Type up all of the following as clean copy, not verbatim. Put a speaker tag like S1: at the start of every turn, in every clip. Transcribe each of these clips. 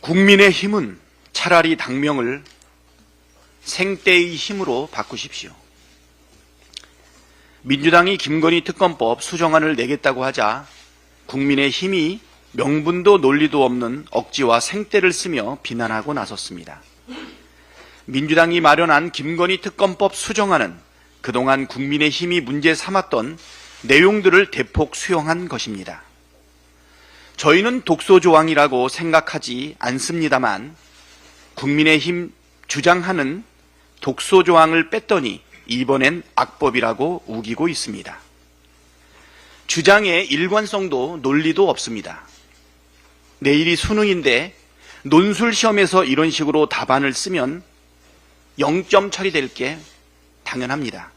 S1: 국민의힘은 차라리 당명을 생떼의 힘으로 바꾸십시오. 민주당이 김건희 특검법 수정안을 내겠다고 하자 국민의힘이 명분도 논리도 없는 억지와 생떼를 쓰며 비난하고 나섰습니다. 민주당이 마련한 김건희 특검법 수정안은 그동안 국민의힘이 문제 삼았던 내용들을 대폭 수용한 것입니다. 저희는 독소조항이라고 생각하지 않습니다만 국민의힘 주장하는 독소조항을 뺐더니 이번엔 악법이라고 우기고 있습니다. 주장에 일관성도 논리도 없습니다. 내일이 수능인데 논술시험에서 이런 식으로 답안을 쓰면 0점 처리될 게 당연합니다.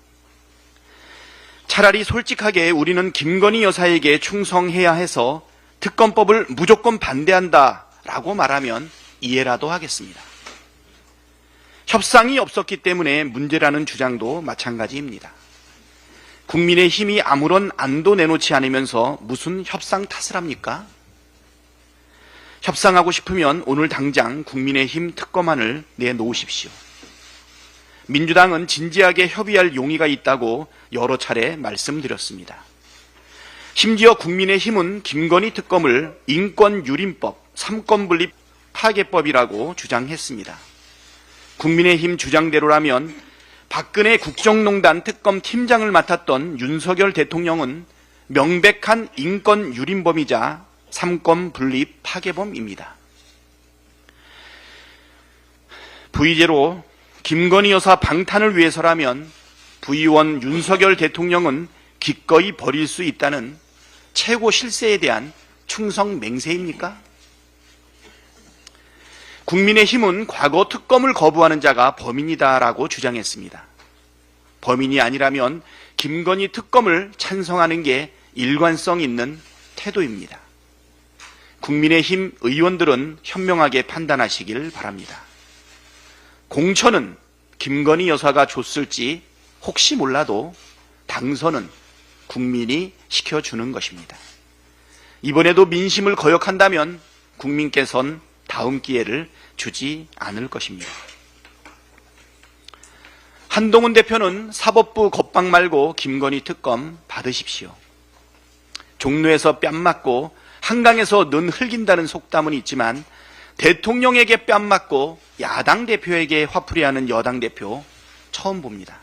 S1: 차라리 솔직하게 우리는 김건희 여사에게 충성해야 해서 특검법을 무조건 반대한다라고 말하면 이해라도 하겠습니다. 협상이 없었기 때문에 문제라는 주장도 마찬가지입니다. 국민의힘이 아무런 안도 내놓지 않으면서 무슨 협상 탓을 합니까? 협상하고 싶으면 오늘 당장 국민의힘 특검안을 내놓으십시오. 민주당은 진지하게 협의할 용의가 있다고 여러 차례 말씀드렸습니다. 심지어 국민의힘은 김건희 특검을 인권유린법, 삼권분립 파괴법이라고 주장했습니다. 국민의힘 주장대로라면 박근혜 국정농단 특검 팀장을 맡았던 윤석열 대통령은 명백한 인권유린범이자 삼권분립 파괴범입니다. V제로 김건희 여사 방탄을 위해서라면 V원 윤석열 대통령은 기꺼이 버릴 수 있다는 최고 실세에 대한 충성 맹세입니까? 국민의힘은 과거 특검을 거부하는 자가 범인이다라고 주장했습니다. 범인이 아니라면 김건희 특검을 찬성하는 게 일관성 있는 태도입니다. 국민의힘 의원들은 현명하게 판단하시길 바랍니다. 공천은 김건희 여사가 줬을지 혹시 몰라도 당선은 국민이 시켜주는 것입니다. 이번에도 민심을 거역한다면 국민께서는 다음 기회를 주지 않을 것입니다. 한동훈 대표는 사법부 겁박 말고 김건희 특검 받으십시오. 종로에서 뺨 맞고 한강에서 눈 흘긴다는 속담은 있지만 대통령에게 뺨 맞고 야당 대표에게 화풀이하는 여당 대표 처음 봅니다.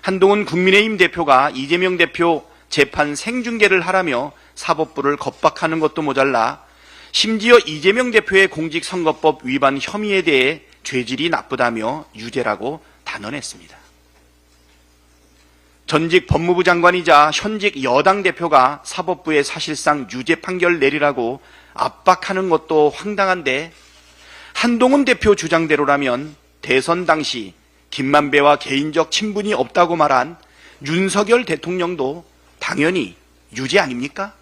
S1: 한동훈 국민의힘 대표가 이재명 대표 재판 생중계를 하라며 사법부를 겁박하는 것도 모자라 심지어 이재명 대표의 공직선거법 위반 혐의에 대해 죄질이 나쁘다며 유죄라고 단언했습니다. 전직 법무부 장관이자 현직 여당 대표가 사법부에 사실상 유죄 판결 내리라고 압박하는 것도 황당한데 한동훈 대표 주장대로라면 대선 당시 김만배와 개인적 친분이 없다고 말한 윤석열 대통령도 당연히 유죄 아닙니까?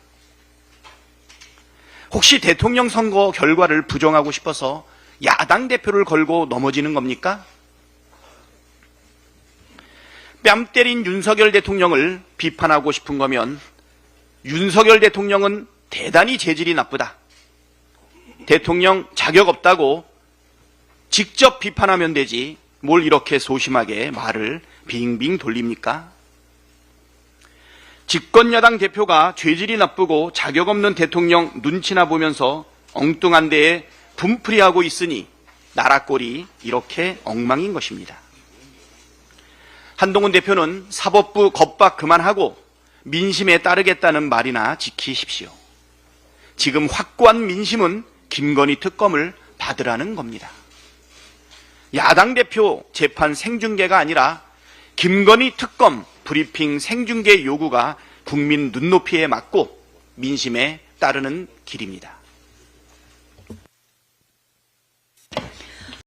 S1: 혹시 대통령 선거 결과를 부정하고 싶어서 야당 대표를 걸고 넘어지는 겁니까? 뺨 때린 윤석열 대통령을 비판하고 싶은 거면 윤석열 대통령은 대단히 재질이 나쁘다. 대통령 자격 없다고 직접 비판하면 되지 뭘 이렇게 소심하게 말을 빙빙 돌립니까? 집권여당 대표가 죄질이 나쁘고 자격 없는 대통령 눈치나 보면서 엉뚱한 데에 분풀이하고 있으니 나라 꼴이 이렇게 엉망인 것입니다. 한동훈 대표는 사법부 겁박 그만하고 민심에 따르겠다는 말이나 지키십시오. 지금 확고한 민심은 김건희 특검을 받으라는 겁니다. 야당 대표 재판 생중계가 아니라 김건희 특검 브리핑 생중계 요구가 국민 눈높이에 맞고 민심에 따르는 길입니다.